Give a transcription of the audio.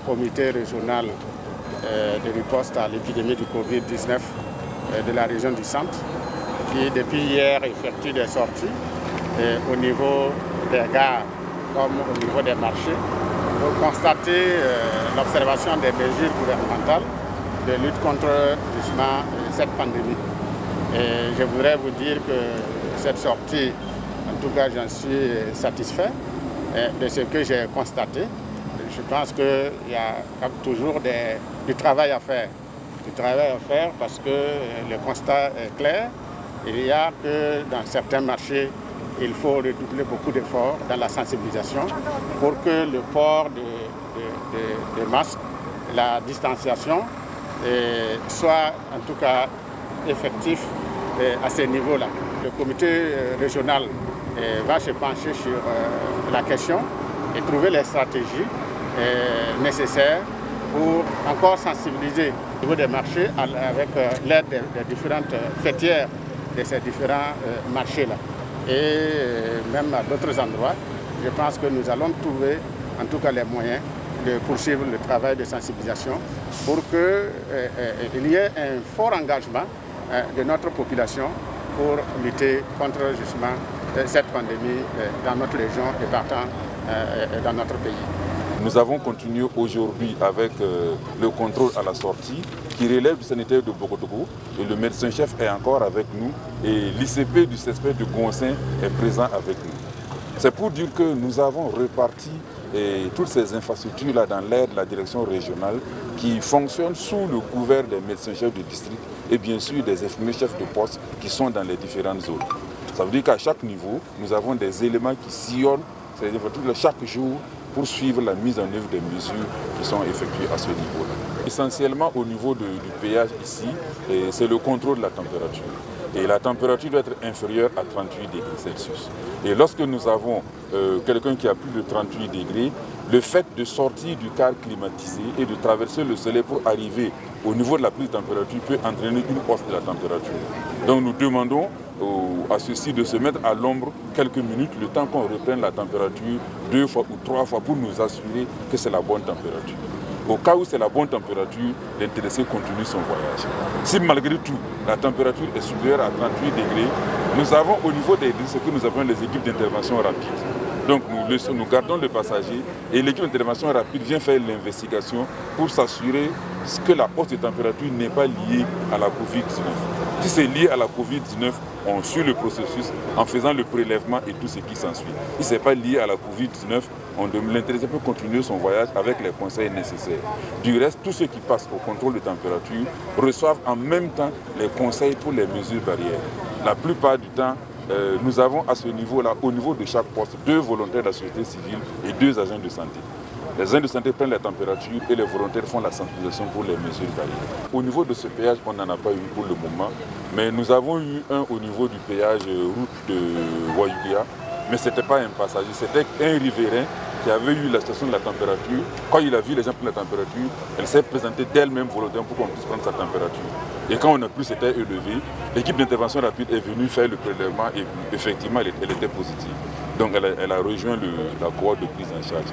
comité régional de riposte à l'épidémie du Covid-19 de la région du centre, qui depuis hier effectue des sorties au niveau des gares comme au niveau des marchés pour constater l'observation des mesures gouvernementales de lutte contre justement cette pandémie. Et je voudrais vous dire que cette sortie, en tout cas j'en suis satisfait de ce que j'ai constaté. Je pense qu'il y a toujours du travail à faire. Du travail à faire parce que le constat est clair. Il y a que dans certains marchés, il faut redoubler beaucoup d'efforts dans la sensibilisation pour que le port de masques, la distanciation soit en tout cas effectif à ce niveau-là. Le comité régional va se pencher sur la question et trouver les stratégies nécessaires pour encore sensibiliser au niveau des marchés avec l'aide des différentes fêtières de ces différents marchés-là. Et même à d'autres endroits, je pense que nous allons trouver en tout cas les moyens de poursuivre le travail de sensibilisation pour qu'il y ait un fort engagement de notre population pour lutter contre justement cette pandémie dans notre région et partant dans notre pays. Nous avons continué aujourd'hui avec le contrôle à la sortie qui relève du sanitaire de Bokotogo et le médecin-chef est encore avec nous et l'ICP du CESP de Gonsin est présent avec nous. C'est pour dire que nous avons reparti toutes ces infrastructures-là dans l'aire de la direction régionale qui fonctionnent sous le couvert des médecins-chefs de district et bien sûr des infirmiers chefs de poste qui sont dans les différentes zones. Ça veut dire qu'à chaque niveau, nous avons des éléments qui sillonnent, c'est-à-dire chaque jour, pour suivre la mise en œuvre des mesures qui sont effectuées à ce niveau-là. Essentiellement au niveau du péage ici, c'est le contrôle de la température. Et la température doit être inférieure à 38 degrés Celsius. Et lorsque nous avons quelqu'un qui a plus de 38 degrés, le fait de sortir du car climatisé et de traverser le soleil pour arriver au niveau de la prise de température peut entraîner une hausse de la température. Donc nous demandons à ceux-ci de se mettre à l'ombre quelques minutes, le temps qu'on reprenne la température 2 fois ou 3 fois pour nous assurer que c'est la bonne température. Au cas où c'est la bonne température, l'intéressé continue son voyage. Si malgré tout, la température est supérieure à 38 degrés, nous avons au niveau des ce que nous appelons les équipes d'intervention rapide. Donc nous gardons le passager et l'équipe d'intervention rapide vient faire l'investigation pour s'assurer que la hausse de température n'est pas liée à la Covid-19. Si c'est lié à la Covid-19, on suit le processus en faisant le prélèvement et tout ce qui s'ensuit. Si ce n'est pas lié à la Covid-19, l'intéressé peut continuer son voyage avec les conseils nécessaires. Du reste, tous ceux qui passent au contrôle de température reçoivent en même temps les conseils pour les mesures barrières. La plupart du temps, nous avons à ce niveau-là, au niveau de chaque poste, 2 volontaires de la société civile et 2 agents de santé. Les agents de santé prennent la température et les volontaires font la sensibilisation pour les mesures barrières. Au niveau de ce péage, on n'en a pas eu pour le moment, mais nous avons eu un au niveau du péage route de Wayugia, mais ce n'était pas un passager, c'était un riverain qui avait eu la station de la température. Quand il a vu les gens prendre la température, elle s'est présentée d'elle-même volontairement pour qu'on puisse prendre sa température. Et quand on a pu s'était élevé, l'équipe d'intervention rapide est venue faire le prélèvement et effectivement elle était positive. Donc elle a rejoint la cohorte de prise en charge.